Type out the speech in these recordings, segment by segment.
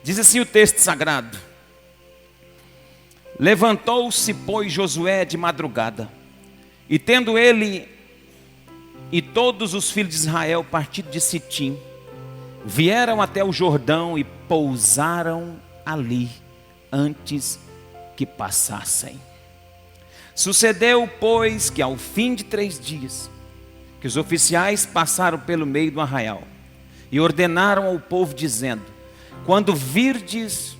Diz assim o texto sagrado: levantou-se, pois, Josué de madrugada, e tendo ele e todos os filhos de Israel partido de Sitim, vieram até o Jordão e pousaram ali, antes que passassem. Sucedeu, pois, que ao fim de 3 dias, que os oficiais passaram pelo meio do arraial, e ordenaram ao povo, dizendo: quando virdes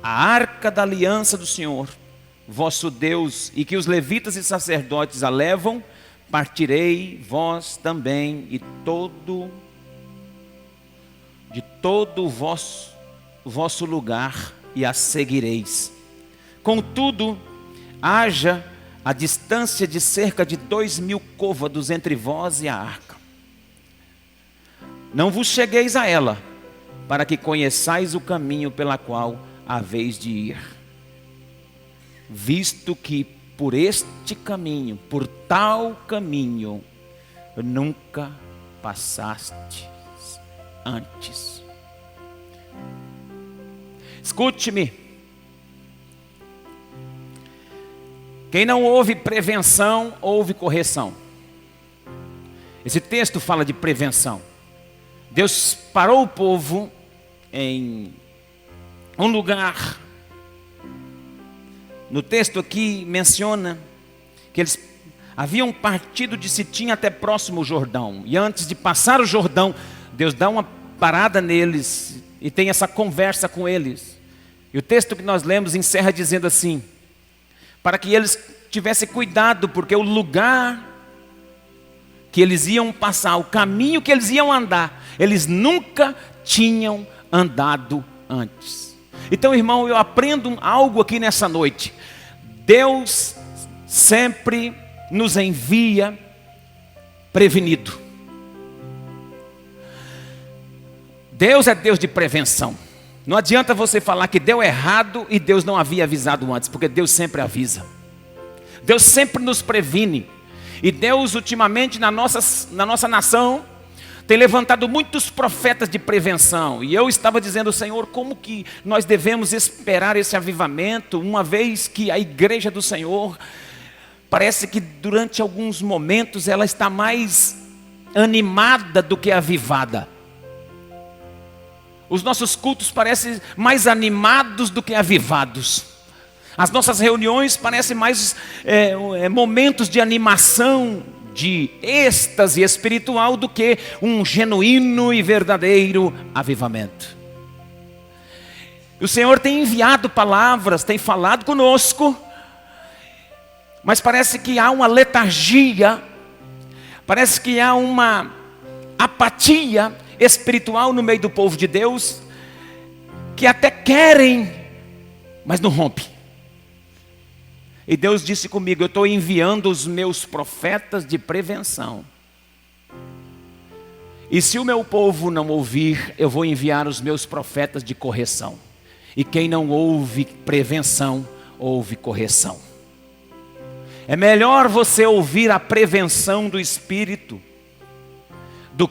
a arca da aliança do Senhor, vosso Deus, e que os levitas e sacerdotes a levam, partirei vós também, e de todo o vosso lugar, e a seguireis. Contudo, haja a distância de cerca de 2.000 côvados entre vós e a arca. Não vos chegueis a ela, para que conheçais o caminho pela qual haveis de ir, visto que por este caminho, por tal caminho, nunca passastes antes. Escute-me. Quem não ouve prevenção, ouve correção. Esse texto fala de prevenção. Deus parou o povo em um lugar. No texto aqui menciona que eles haviam partido de Sitim até próximo ao Jordão. E antes de passar o Jordão, Deus dá uma parada neles e tem essa conversa com eles. E o texto que nós lemos encerra dizendo assim: para que eles tivessem cuidado, porque o lugar que eles iam passar, o caminho que eles iam andar, eles nunca tinham andado antes. Então, irmão, eu aprendo algo aqui nessa noite. Deus sempre nos envia prevenido. Deus é Deus de prevenção. Não adianta você falar que deu errado e Deus não havia avisado antes, porque Deus sempre avisa. Deus sempre nos previne. E Deus, ultimamente, na nossa nação, tem levantado muitos profetas de prevenção. E eu estava dizendo: Senhor, como que nós devemos esperar esse avivamento, uma vez que a igreja do Senhor, parece que durante alguns momentos ela está mais animada do que avivada. Os nossos cultos parecem mais animados do que avivados. As nossas reuniões parecem mais momentos de animação, de êxtase espiritual, do que um genuíno e verdadeiro avivamento. O Senhor tem enviado palavras, tem falado conosco, mas parece que há uma letargia, parece que há uma apatia espiritual no meio do povo de Deus, que até querem, mas não rompe. E Deus disse comigo: eu estou enviando os meus profetas de prevenção. E se o meu povo não ouvir, eu vou enviar os meus profetas de correção. E quem não ouve prevenção, ouve correção. É melhor você ouvir a prevenção do Espírito do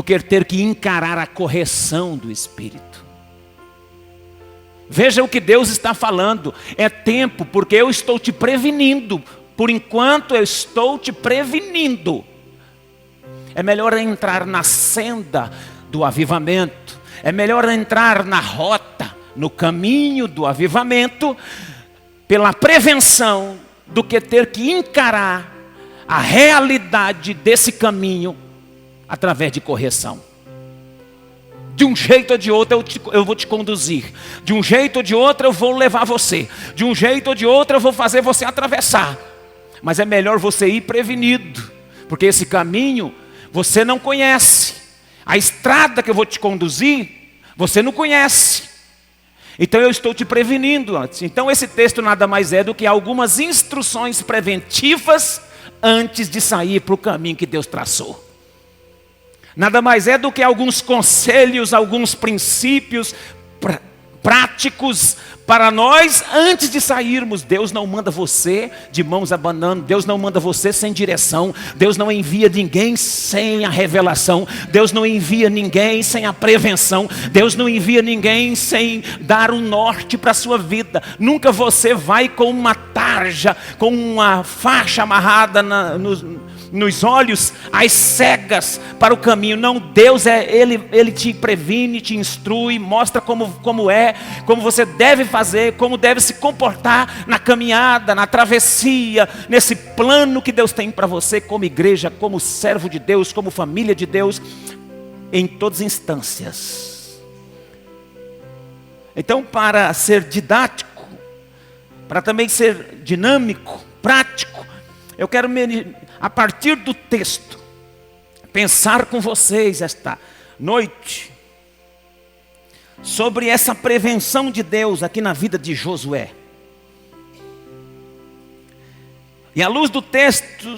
que ter que encarar a correção do Espírito. Veja o que Deus está falando. É tempo, porque eu estou te prevenindo. Por enquanto eu estou te prevenindo. É melhor entrar na senda do avivamento. É melhor entrar na rota, no caminho do avivamento, pela prevenção, do que ter que encarar a realidade desse caminho através de correção. De um jeito ou de outro eu vou te conduzir. De um jeito ou de outro eu vou levar você. De um jeito ou de outro eu vou fazer você atravessar. Mas é melhor você ir prevenido, porque esse caminho você não conhece. A estrada que eu vou te conduzir, você não conhece. Então eu estou te prevenindo antes. Então esse texto nada mais é do que algumas instruções preventivas antes de sair para o caminho que Deus traçou. Nada mais é do que alguns conselhos, alguns princípios práticos para nós antes de sairmos. Deus não manda você de mãos abanando. Deus não manda você sem direção. Deus não envia ninguém sem a revelação. Deus não envia ninguém sem a prevenção. Deus não envia ninguém sem dar um norte para a sua vida. Nunca você vai com uma tarja, com uma faixa amarrada nos olhos, às cegas para o caminho. Não, Deus Ele te previne, te instrui, mostra como você deve fazer, como deve se comportar na caminhada, na travessia, nesse plano que Deus tem para você como igreja, como servo de Deus, como família de Deus, em todas as instâncias. Então, para ser didático, para também ser dinâmico, prático, eu quero, a partir do texto, pensar com vocês esta noite sobre essa prevenção de Deus aqui na vida de Josué. E à luz do texto,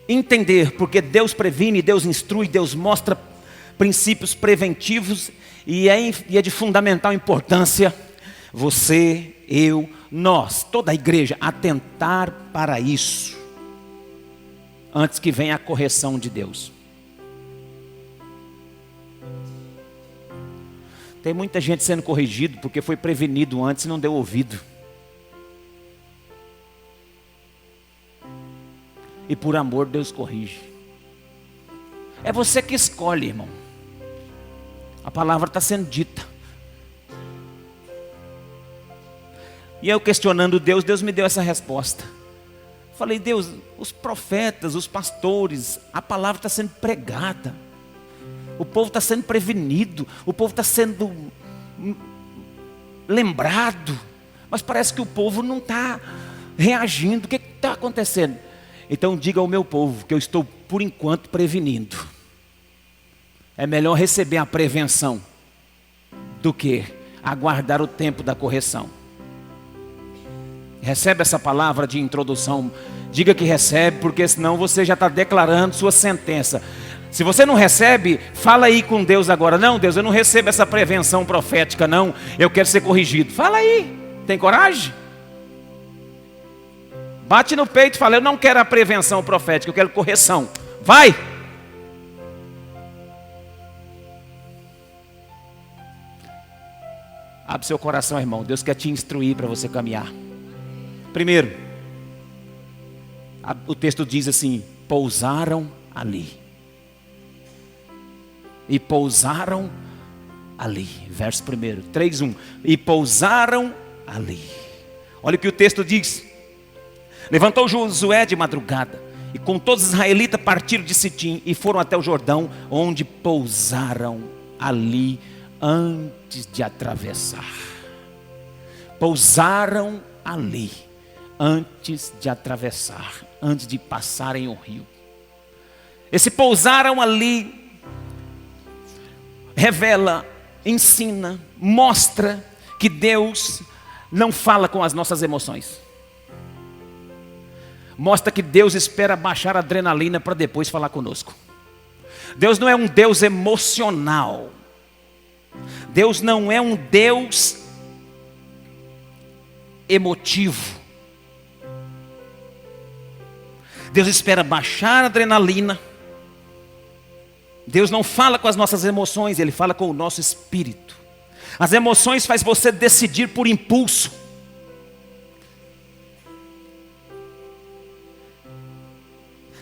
entender porque Deus previne, Deus instrui, Deus mostra princípios preventivos, e é de fundamental importância você, eu, nós, toda a igreja, atentar para isso antes que venha a correção de Deus. Tem muita gente sendo corrigido porque foi prevenido antes e não deu ouvido. E por amor Deus corrige. É você que escolhe, irmão. A palavra está sendo dita. E eu questionando Deus, Deus me deu essa resposta. Falei, Deus, os profetas, os pastores, a palavra está sendo pregada. O povo está sendo prevenido, o povo está sendo lembrado. Mas parece que o povo não está reagindo. O que está acontecendo? Então diga ao meu povo que eu estou por enquanto prevenindo. É melhor receber a prevenção do que aguardar o tempo da correção. Recebe essa palavra de introdução. Diga que recebe, porque senão você já está declarando sua sentença. Se você não recebe, fala aí com Deus agora. Não, Deus, eu não recebo essa prevenção profética, não. Eu quero ser corrigido. Fala aí, tem coragem? Bate no peito e fala, eu não quero a prevenção profética, eu quero correção. Vai! Abre seu coração, irmão. Deus quer te instruir para você caminhar. Primeiro, o texto diz assim, pousaram ali. E pousaram ali. Verso 1, 3:1. E pousaram ali. Olha o que o texto diz. Levantou Josué de madrugada, e com todos os israelitas partiram de Sitim, e foram até o Jordão, onde pousaram ali, antes de atravessar. Pousaram ali, antes de atravessar, antes de passarem o rio. Esse pousaram ali revela, ensina, mostra que Deus não fala com as nossas emoções. Mostra que Deus espera baixar a adrenalina para depois falar conosco. Deus não é um Deus emocional. Deus não é um Deus emotivo. Deus espera baixar a adrenalina. Deus não fala com as nossas emoções, Ele fala com o nosso espírito. As emoções faz você decidir por impulso.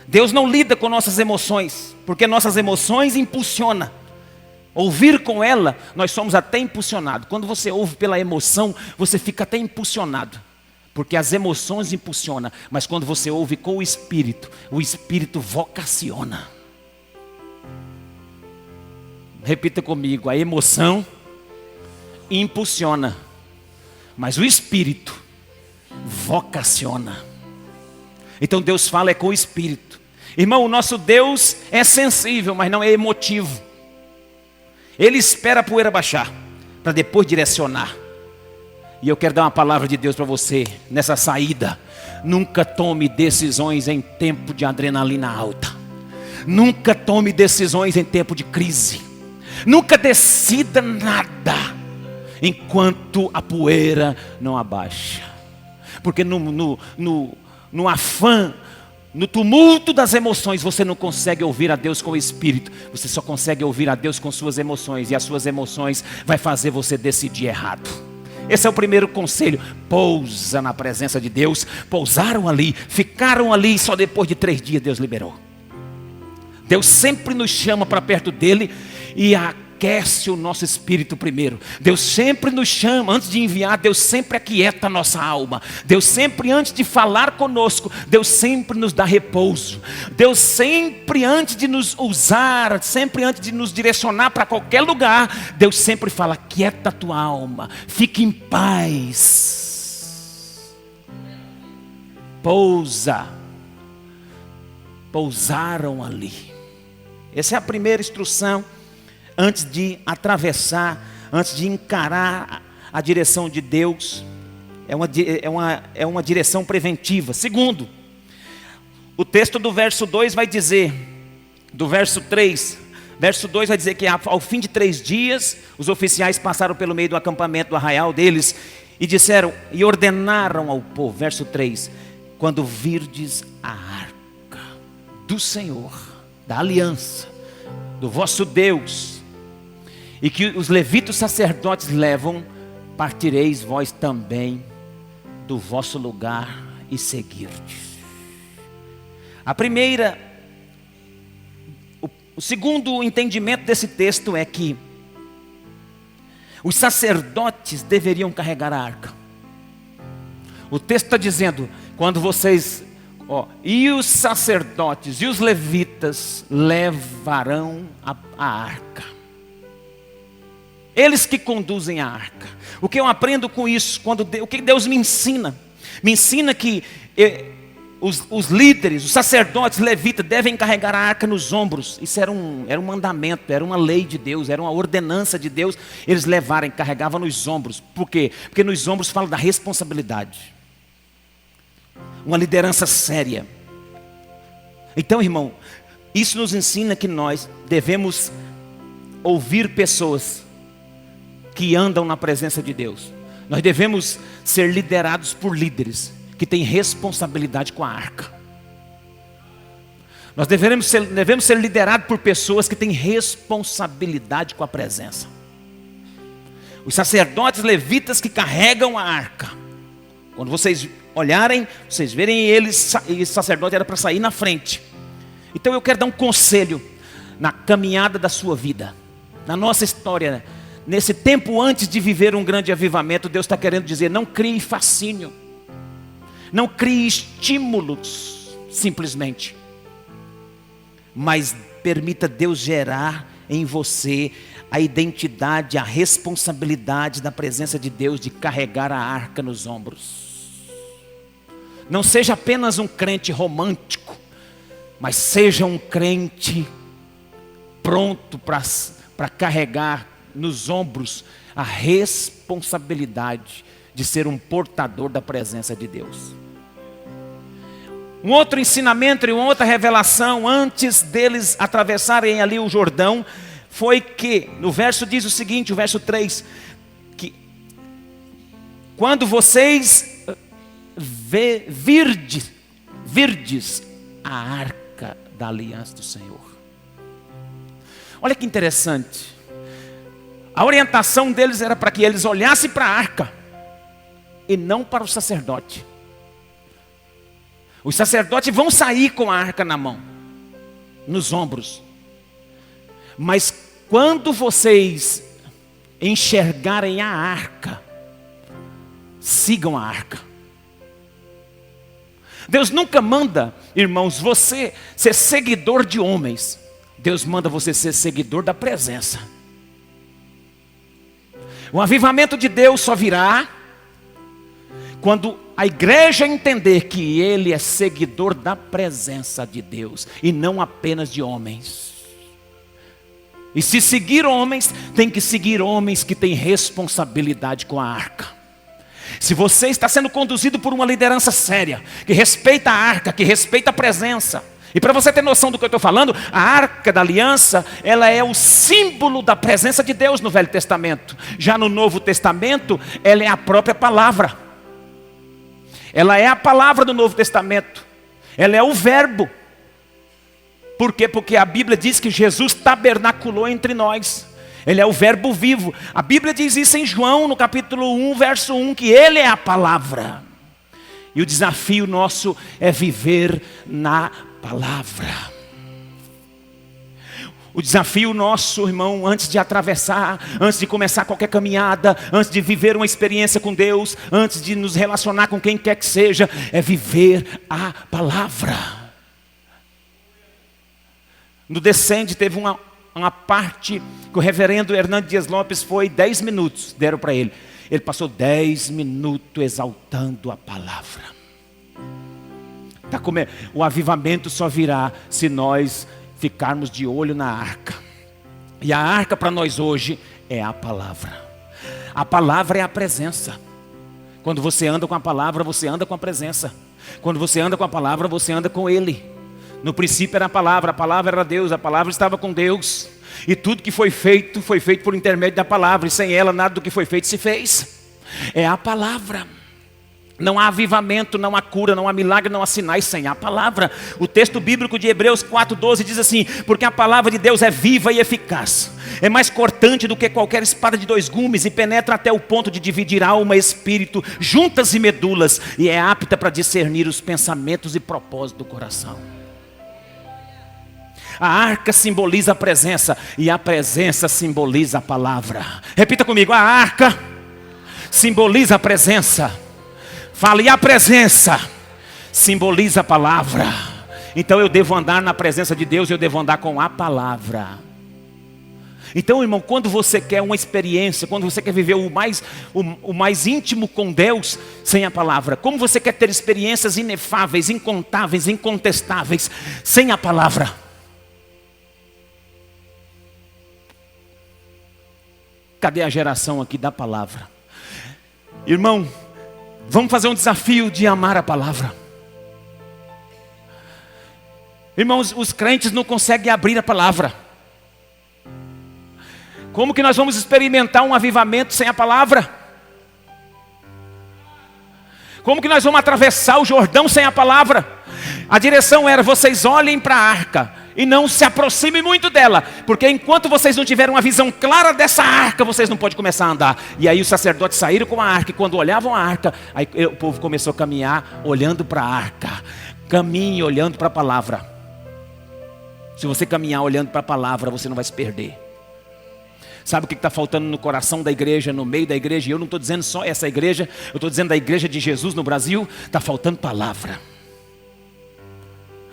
Deus não lida com nossas emoções, porque nossas emoções impulsionam. Ouvir com ela, nós somos até impulsionados. Quando você ouve pela emoção, você fica até impulsionado. Porque as emoções impulsionam, mas quando você ouve com o Espírito vocaciona. Repita comigo, a emoção impulsiona, mas o Espírito vocaciona. Então Deus fala com o Espírito. Irmão, o nosso Deus é sensível, mas não é emotivo. Ele espera a poeira baixar, para depois direcionar. E eu quero dar uma palavra de Deus para você, nessa saída. Nunca tome decisões em tempo de adrenalina alta. Nunca tome decisões em tempo de crise. Nunca decida nada enquanto a poeira não abaixa. Porque no afã, no tumulto das emoções, você não consegue ouvir a Deus com o Espírito. Você só consegue ouvir a Deus com suas emoções. E as suas emoções vai fazer você decidir errado. Esse é o primeiro conselho. Pousa na presença de Deus. Pousaram ali, ficaram ali. E só depois de 3 dias Deus liberou. Deus sempre nos chama para perto dele e aquece o nosso espírito primeiro. Deus sempre nos chama, antes de enviar, Deus sempre aquieta a nossa alma. Deus sempre, antes de falar conosco, Deus sempre nos dá repouso. Deus sempre, antes de nos usar, sempre antes de nos direcionar para qualquer lugar, Deus sempre fala: quieta a tua alma, fique em paz. Pousaram ali. Essa é a primeira instrução. Antes de atravessar, antes de encarar a direção de Deus, é uma direção preventiva. Segundo, o texto do verso 2 vai dizer, do verso 3, verso 2 vai dizer que ao fim de 3 dias, os oficiais passaram pelo meio do acampamento do arraial deles e disseram, e ordenaram ao povo, verso 3, quando virdes a arca do Senhor, da aliança, do vosso Deus, e que os levitas sacerdotes levam, partireis vós também do vosso lugar e seguirdes. O segundo entendimento desse texto é que os sacerdotes deveriam carregar a arca. O texto está dizendo, quando vocês, e os sacerdotes e os levitas levarão a arca. Eles que conduzem a arca. O que eu aprendo com isso? O que Deus me ensina? Me ensina que os líderes, os sacerdotes, levitas, devem carregar a arca nos ombros. Isso era um mandamento, era uma lei de Deus, era uma ordenança de Deus. Eles carregavam nos ombros. Por quê? Porque nos ombros fala da responsabilidade. Uma liderança séria. Então, irmão, isso nos ensina que nós devemos ouvir pessoas que andam na presença de Deus. Nós devemos ser liderados por líderes que têm responsabilidade com a arca. Nós devemos ser liderados por pessoas que têm responsabilidade com a presença. Os sacerdotes levitas que carregam a arca. Quando vocês olharem, vocês verem eles, e o sacerdote era para sair na frente. Então eu quero dar um conselho na caminhada da sua vida, na nossa história. Nesse tempo antes de viver um grande avivamento, Deus está querendo dizer, não crie fascínio. Não crie estímulos, simplesmente. Mas permita Deus gerar em você a identidade, a responsabilidade da presença de Deus de carregar a arca nos ombros. Não seja apenas um crente romântico, mas seja um crente pronto para carregar nos ombros a responsabilidade de ser um portador da presença de Deus. Um outro ensinamento e uma outra revelação antes deles atravessarem ali o Jordão foi que, no verso diz o seguinte, o verso 3, que quando vocês virdes a arca da aliança do Senhor. Olha que interessante. A orientação deles era para que eles olhassem para a arca e não para o sacerdote. Os sacerdotes vão sair com a arca na mão, nos ombros. Mas quando vocês enxergarem a arca, sigam a arca. Deus nunca manda, irmãos, você ser seguidor de homens. Deus manda você ser seguidor da presença. O avivamento de Deus só virá quando a igreja entender que ele é seguidor da presença de Deus e não apenas de homens. E se seguir homens, tem que seguir homens que têm responsabilidade com a arca. Se você está sendo conduzido por uma liderança séria, que respeita a arca, que respeita a presença, E para você ter noção do que eu estou falando, a Arca da Aliança, ela é o símbolo da presença de Deus no Velho Testamento. Já no Novo Testamento, ela é a própria palavra. Ela é a palavra do Novo Testamento. Ela é o verbo. Por quê? Porque a Bíblia diz que Jesus tabernaculou entre nós. Ele é o verbo vivo. A Bíblia diz isso em João, no capítulo 1, verso 1, que Ele é a palavra. E o desafio nosso é viver na palavra. O desafio nosso, irmão, antes de atravessar, antes de começar qualquer caminhada, antes de viver uma experiência com Deus, antes de nos relacionar com quem quer que seja, é viver a palavra. No Descende teve uma parte que o reverendo Hernando Dias Lopes foi 10 minutos, deram para ele. Ele passou 10 minutos exaltando a palavra. O avivamento só virá se nós ficarmos de olho na arca. E a arca para nós hoje é a palavra. A palavra é a presença. Quando você anda com a palavra, você anda com a presença. Quando você anda com a palavra, você anda com Ele. No princípio era a palavra era Deus, a palavra estava com Deus. E tudo que foi feito por intermédio da palavra. E sem ela nada do que foi feito se fez. É a palavra. Não há avivamento, não há cura, não há milagre, não há sinais sem a palavra. O texto bíblico de Hebreus 4:12 diz assim: porque a palavra de Deus é viva e eficaz, é mais cortante do que qualquer espada de 2 gumes e penetra até o ponto de dividir alma e espírito, juntas e medulas, e é apta para discernir os pensamentos e propósitos do coração. A arca simboliza a presença e a presença simboliza a palavra. Repita comigo: a arca simboliza a presença. Fale, a presença simboliza a palavra. Então eu devo andar na presença de Deus, eu devo andar com a palavra. Então, irmão, quando você quer uma experiência, quando você quer viver o mais íntimo com Deus, sem a palavra, como você quer ter experiências inefáveis, incontáveis, incontestáveis, sem a palavra? Cadê a geração aqui da palavra? Irmão, vamos fazer um desafio de amar a palavra. Irmãos, os crentes não conseguem abrir a palavra. Como que nós vamos experimentar um avivamento sem a palavra? Como que nós vamos atravessar o Jordão sem a palavra? A direção era: vocês olhem para a arca e não se aproximem muito dela, porque enquanto vocês não tiverem uma visão clara dessa arca, vocês não podem começar a andar. E aí os sacerdotes saíram com a arca, e quando olhavam a arca, aí o povo começou a caminhar olhando para a arca. Caminhe olhando para a palavra. Se você caminhar olhando para a palavra, você não vai se perder. Sabe o que está faltando no coração da igreja, no meio da igreja? E eu não estou dizendo só essa igreja, eu estou dizendo da igreja de Jesus no Brasil. Está faltando palavra.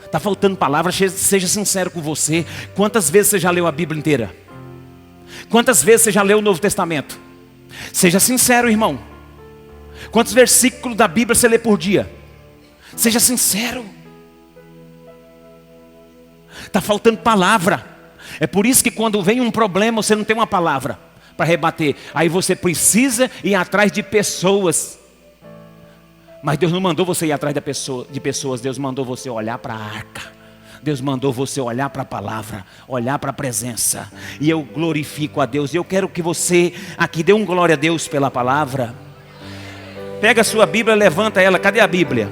Está faltando palavra. Seja sincero com você. Quantas vezes você já leu a Bíblia inteira? Quantas vezes você já leu o Novo Testamento? Seja sincero, irmão. Quantos versículos da Bíblia você lê por dia? Seja sincero. Está faltando palavra. É por isso que quando vem um problema, você não tem uma palavra para rebater. Aí você precisa ir atrás de pessoas. Mas Deus não mandou você ir atrás de pessoas. Deus mandou você olhar para a arca. Deus mandou você olhar para a palavra, olhar para a presença. E eu glorifico a Deus. Eu quero que você aqui dê um glória a Deus pela palavra. Pega a sua Bíblia, levanta ela. Cadê a Bíblia?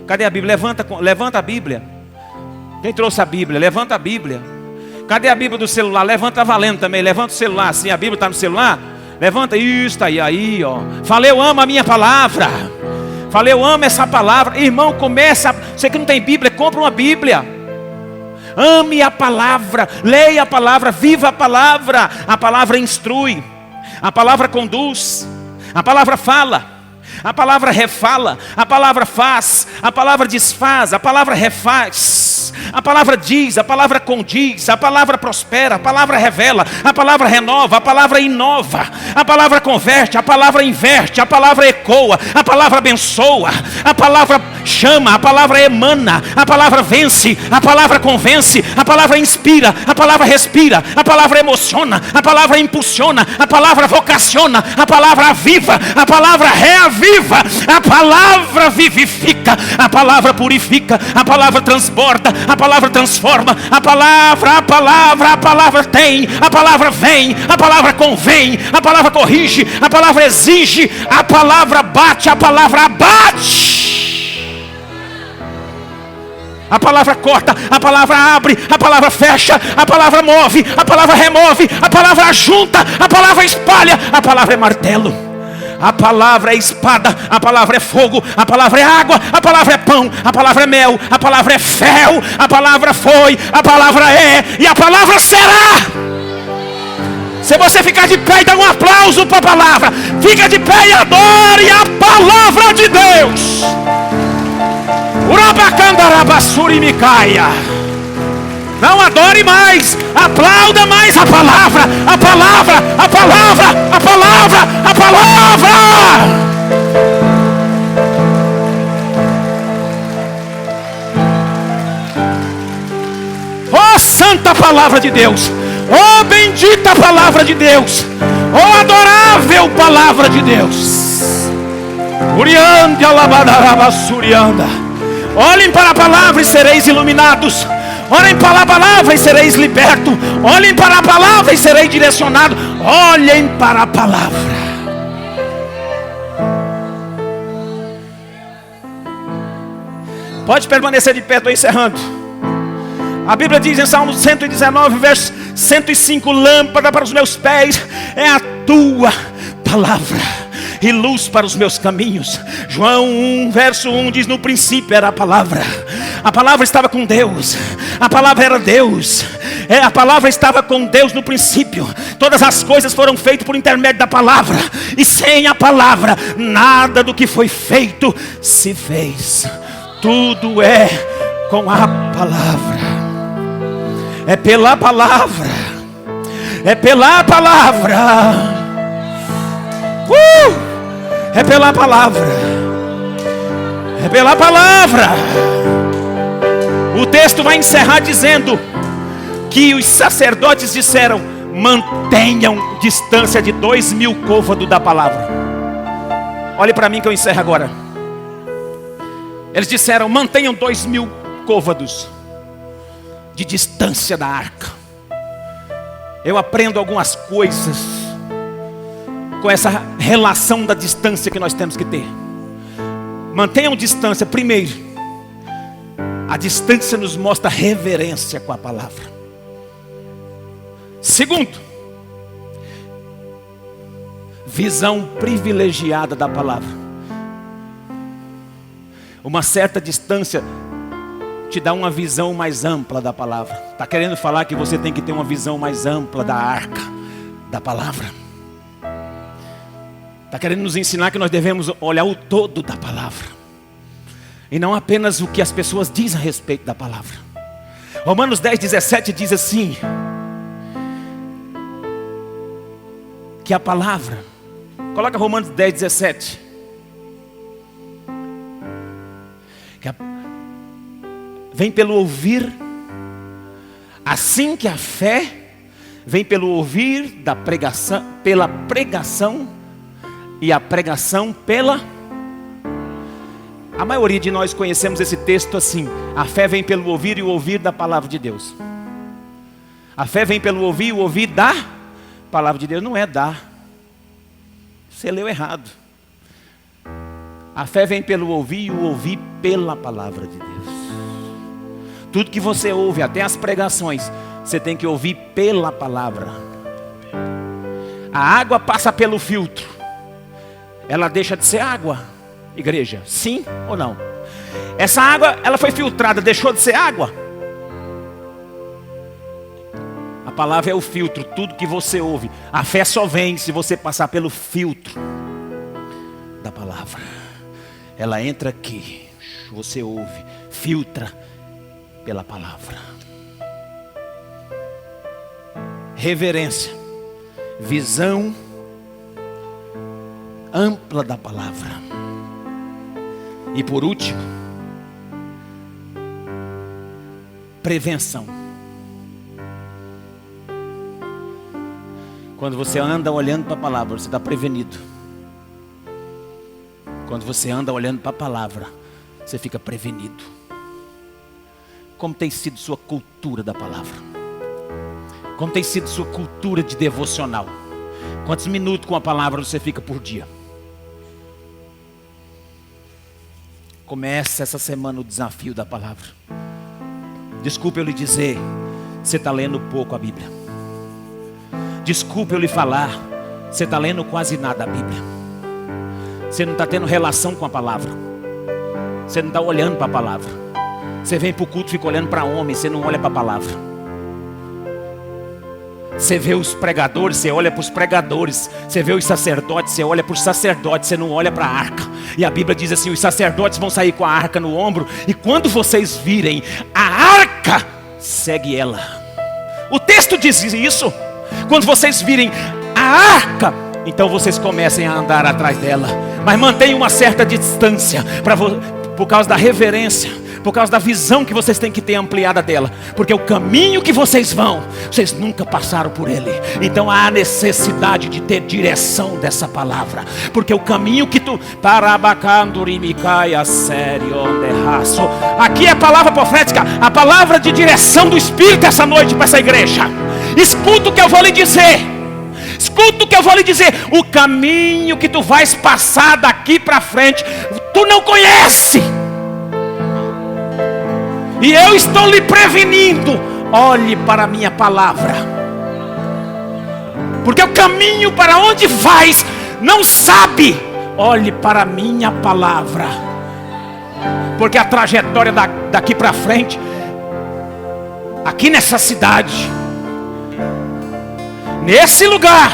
Cadê a Bíblia? Levanta a Bíblia. Quem trouxe a Bíblia? Levanta a Bíblia. Cadê a Bíblia do celular? Levanta valendo também. Levanta o celular. Assim, a Bíblia está no celular? Levanta isso, tá aí, ó. Falei, eu amo a minha palavra. Falei, eu amo essa palavra. Irmão, começa. Você que não tem Bíblia, compra uma Bíblia. Ame a palavra, leia a palavra, viva a palavra. A palavra instrui, a palavra conduz, a palavra fala, a palavra refala, a palavra faz, a palavra desfaz, a palavra refaz. A palavra diz, a palavra condiz, a palavra prospera, a palavra revela, a palavra renova, a palavra inova, a palavra converte, a palavra inverte, a palavra ecoa, a palavra abençoa, a palavra chama, a palavra emana, a palavra vence, a palavra convence, a palavra inspira, a palavra respira, a palavra emociona, a palavra impulsiona, a palavra vocaciona, a palavra aviva, a palavra reaviva, a palavra vivifica, a palavra purifica, a palavra transborda, a palavra transforma, a palavra tem, a palavra vem, a palavra convém, a palavra corrige, a palavra exige, a palavra bate, a palavra abate. A palavra corta, a palavra abre, a palavra fecha, a palavra move, a palavra remove, a palavra junta, a palavra espalha, a palavra é martelo, a palavra é espada, a palavra é fogo, a palavra é água, a palavra é pão, a palavra é mel, a palavra é fel, a palavra foi, a palavra é e a palavra será. Se você ficar de pé e dar um aplauso para a palavra, fica de pé e adore a palavra de Deus. Não adore mais, aplauda mais a palavra, a palavra, a palavra, a palavra, a palavra. Oh, santa palavra de Deus, oh, bendita palavra de Deus, oh, adorável palavra de Deus. Urianda labadaraba surianda. Olhem para a palavra e sereis iluminados. Olhem para a palavra e sereis libertos. Olhem para a palavra e sereis direcionados. Olhem para a palavra. Pode permanecer de pé, estou encerrando. A Bíblia diz em Salmo 119, verso 105: lâmpada para os meus pés é a tua palavra e luz para os meus caminhos. João 1, verso 1 diz: no princípio era a palavra estava com Deus, a palavra era Deus, a palavra estava com Deus no princípio. Todas as coisas foram feitas por intermédio da palavra, e sem a palavra nada do que foi feito se fez. Tudo é com a palavra, é pela palavra, é pela palavra. É pela palavra, é pela palavra. O texto vai encerrar dizendo que os sacerdotes disseram: mantenham distância de 2000 côvados da palavra. Olhe para mim que eu encerro agora. Eles disseram: mantenham 2000 côvados de distância da arca. Eu aprendo algumas coisas com essa relação da distância que nós temos que ter. Mantenham distância. Primeiro, a distância nos mostra reverência com a palavra. Segundo, visão privilegiada da palavra. Uma certa distância te dá uma visão mais ampla da palavra. Está querendo falar que você tem que ter uma visão mais ampla da arca, da palavra. Está querendo nos ensinar que nós devemos olhar o todo da palavra, e não apenas o que as pessoas dizem a respeito da palavra. Romanos 10, 17 diz assim: que a palavra, coloca Romanos 10, 17, que vem pelo ouvir, assim que a fé vem pelo ouvir da pregação, pela pregação, e a pregação pela... A maioria de nós conhecemos esse texto assim: a fé vem pelo ouvir e o ouvir da palavra de Deus. A fé vem pelo ouvir e o ouvir da palavra de Deus. Não é da. Você leu errado. A fé vem pelo ouvir e o ouvir pela palavra de Deus. Tudo que você ouve, até as pregações, você tem que ouvir pela palavra. A água passa pelo filtro, ela deixa de ser água, igreja? Sim ou não? Essa água, ela foi filtrada, deixou de ser água? A palavra é o filtro. Tudo que você ouve, a fé só vem se você passar pelo filtro da palavra. Ela entra aqui, você ouve, filtra pela palavra. Reverência, visão ampla da palavra. E por último, prevenção. Quando você anda olhando para a palavra, você está prevenido. Quando você anda olhando para a palavra, você fica prevenido. Como tem sido sua cultura da palavra? Como tem sido sua cultura de devocional? Quantos minutos com a palavra você fica por dia? Comece essa semana o desafio da palavra. Desculpe eu lhe dizer, você está lendo pouco a Bíblia. Desculpe eu lhe falar, você está lendo quase nada a Bíblia. Você não está tendo relação com a palavra. Você não está olhando para a palavra. Você vem para o culto e fica olhando para homem, você não olha para a palavra. Você vê os pregadores, você olha para os pregadores. Você vê os sacerdotes, você olha para os sacerdotes, você não olha para a arca. E a Bíblia diz assim, os sacerdotes vão sair com a arca no ombro, e quando vocês virem a arca, segue ela. O texto diz isso. Quando vocês virem a arca, então vocês comecem a andar atrás dela. Mas mantenham uma certa distância, por causa da reverência, por causa da visão que vocês têm que ter ampliada dela. Porque o caminho que vocês vão, vocês nunca passaram por ele. Então há necessidade de ter direção dessa palavra. Porque o caminho que tu... Aqui é a palavra profética, a palavra de direção do Espírito essa noite para essa igreja. Escuta o que eu vou lhe dizer. Escuta o que eu vou lhe dizer. O caminho que tu vais passar daqui para frente, tu não conhece. E eu estou lhe prevenindo. Olhe para a minha palavra. Porque o caminho para onde vais, não sabe. Olhe para a minha palavra. Porque a trajetória daqui para frente, aqui nessa cidade, nesse lugar,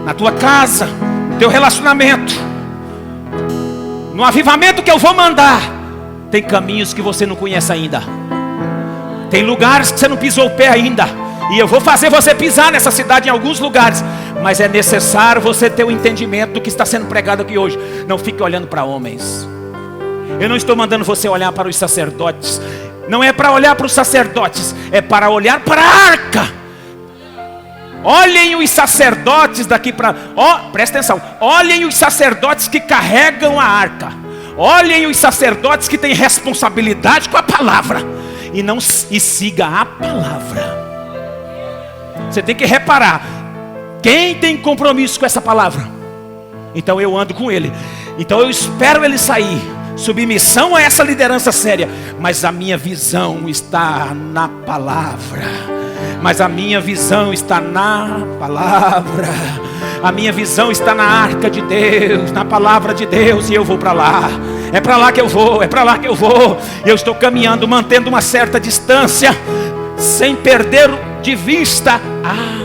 na tua casa, no teu relacionamento, no avivamento que eu vou mandar, tem caminhos que você não conhece ainda. Tem lugares que você não pisou o pé ainda. E eu vou fazer você pisar nessa cidade em alguns lugares. Mas é necessário você ter o entendimento do que está sendo pregado aqui hoje. Não fique olhando para homens. Eu não estou mandando você olhar para os sacerdotes. Não é para olhar para os sacerdotes, é para olhar para a arca. Olhem os sacerdotes daqui para... presta atenção. Olhem os sacerdotes que carregam a arca. Olhem os sacerdotes que têm responsabilidade com a palavra. E siga a palavra. Você tem que reparar. Quem tem compromisso com essa palavra? Então eu ando com ele. Então eu espero ele sair. Submissão a essa liderança séria. Mas a minha visão está na palavra. Mas a minha visão está na palavra. A minha visão está na arca de Deus, na palavra de Deus, e eu vou para lá. É para lá que eu vou, é para lá que eu vou. Eu estou caminhando, mantendo uma certa distância, sem perder de vista a